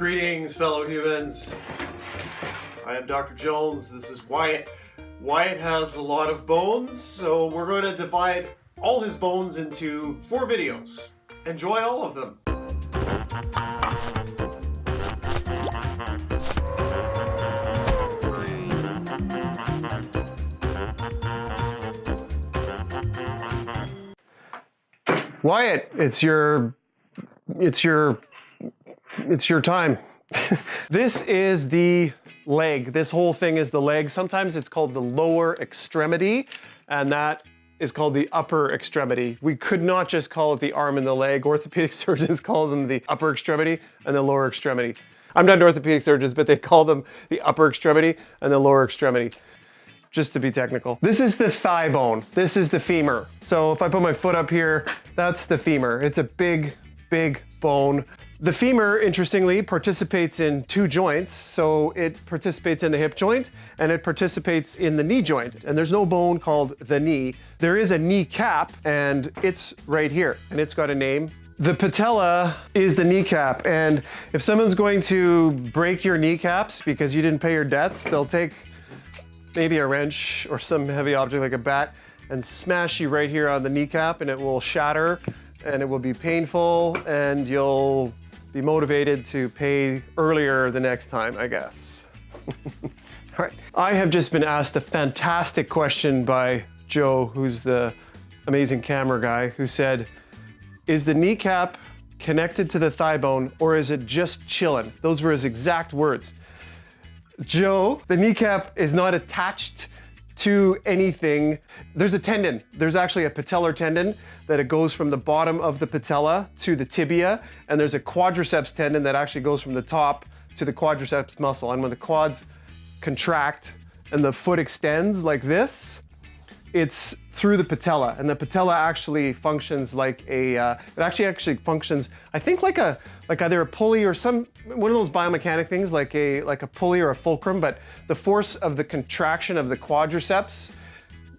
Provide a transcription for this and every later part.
Greetings, fellow humans. I am Dr. Jones. This is Wyatt. Wyatt has a lot of bones, so we're going to divide all his bones into 4 videos. Enjoy all of them. Wyatt, it's your time. This is the leg. This whole thing is the leg. Sometimes it's called the lower extremity, and that is called the upper extremity. We could not just call it the arm and the leg. Orthopedic surgeons call them the upper extremity and the lower extremity. I'm not orthopedic surgeons, but they call them the upper extremity and the lower extremity, just to be technical. This is the thigh bone. This is the femur. So if I put my foot up here, that's the femur. It's a big, big bone. The femur, interestingly, participates in 2 joints. So it participates in the hip joint and it participates in the knee joint. And there's no bone called the knee. There is a kneecap and it's right here and it's got a name. The patella is the kneecap, and if someone's going to break your kneecaps because you didn't pay your debts, they'll take maybe a wrench or some heavy object like a bat and smash you right here on the kneecap, and it will shatter and it will be painful and you'll be motivated to pay earlier the next time, I guess. All right. I have just been asked a fantastic question by Joe, who's the amazing camera guy, who said, is the kneecap connected to the thigh bone or is it just chilling? Those were his exact words. Joe, the kneecap is not attached to anything. There's a tendon. There's actually a patellar tendon that it goes from the bottom of the patella to the tibia, and there's a quadriceps tendon that actually goes from the top to the quadriceps muscle. And when the quads contract and the foot extends like this, it's through the patella, and the patella actually functions like a, it actually functions, I think like either a pulley or one of those biomechanic things, like a pulley or a fulcrum, but the force of the contraction of the quadriceps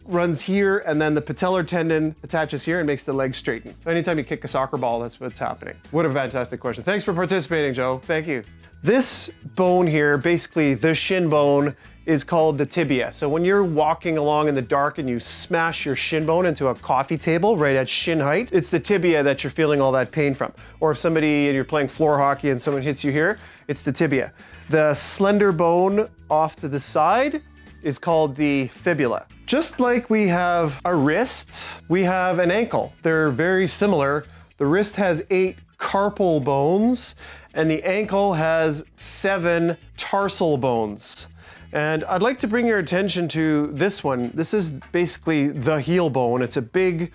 runs here, and then the patellar tendon attaches here and makes the leg straighten. Anytime you kick a soccer ball, that's what's happening. What a fantastic question. Thanks for participating, Joe. Thank you. This bone here, basically the shin bone, is called the tibia. So when you're walking along in the dark and you smash your shin bone into a coffee table right at shin height, it's the tibia that you're feeling all that pain from. Or if you're playing floor hockey and someone hits you here, it's the tibia. The slender bone off to the side is called the fibula. Just like we have a wrist, we have an ankle. They're very similar. The wrist has 8 carpal bones and the ankle has 7 tarsal bones. And I'd like to bring your attention to this one. This is basically the heel bone. It's a big,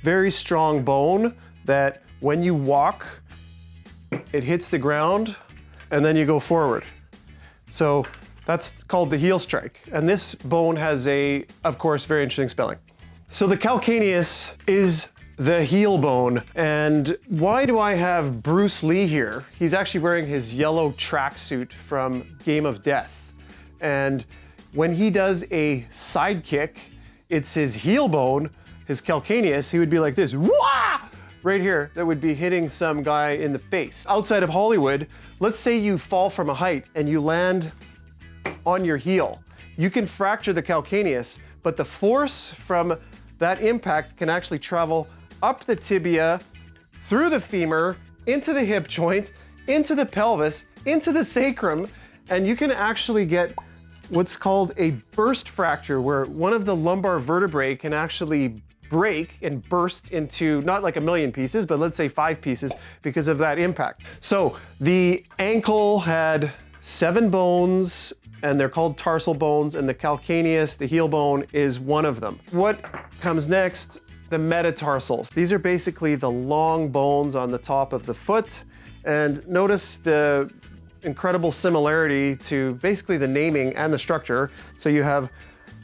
very strong bone that when you walk, it hits the ground and then you go forward. So that's called the heel strike. And this bone has of course, very interesting spelling. So the calcaneus is the heel bone. And why do I have Bruce Lee here? He's actually wearing his yellow tracksuit from Game of Death. And when he does a side kick, it's his heel bone, his calcaneus, he would be like this, wah! Right here, that would be hitting some guy in the face. Outside of Hollywood, let's say you fall from a height and you land on your heel. You can fracture the calcaneus, but the force from that impact can actually travel up the tibia, through the femur, into the hip joint, into the pelvis, into the sacrum, and you can actually get what's called a burst fracture, where one of the lumbar vertebrae can actually break and burst into, not like 1,000,000 pieces, but let's say 5 pieces because of that impact. So the ankle had 7 bones, and they're called tarsal bones, and the calcaneus, the heel bone, is one of them. What comes next? The metatarsals. These are basically the long bones on the top of the foot, and notice the incredible similarity to basically the naming and the structure. So you have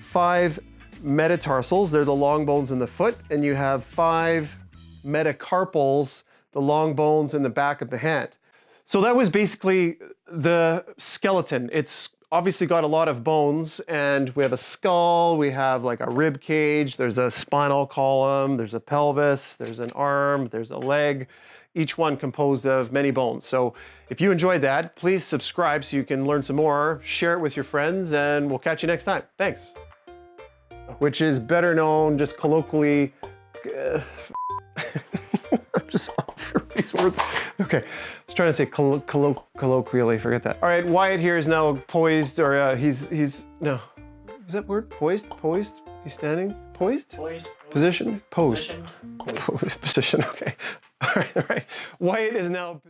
5 metatarsals, they're the long bones in the foot, and you have 5 metacarpals, the long bones in the back of the hand. So that was basically the skeleton. It's obviously got a lot of bones, and we have a skull, we have like a rib cage, there's a spinal column, there's a pelvis, there's an arm, there's a leg. each one composed of many bones. So if you enjoyed that, please subscribe so you can learn some more, share it with your friends, and we'll catch you next time. Thanks. Which is better known just colloquially, I'm just off for these words. Okay, I was trying to say colloquially, forget that. All right, Wyatt here is now poised, or no, is that word? Poised? Poised? He's standing? Poised? Poised. Position? Posed. Positioned. Position, okay. All right. Wyatt is now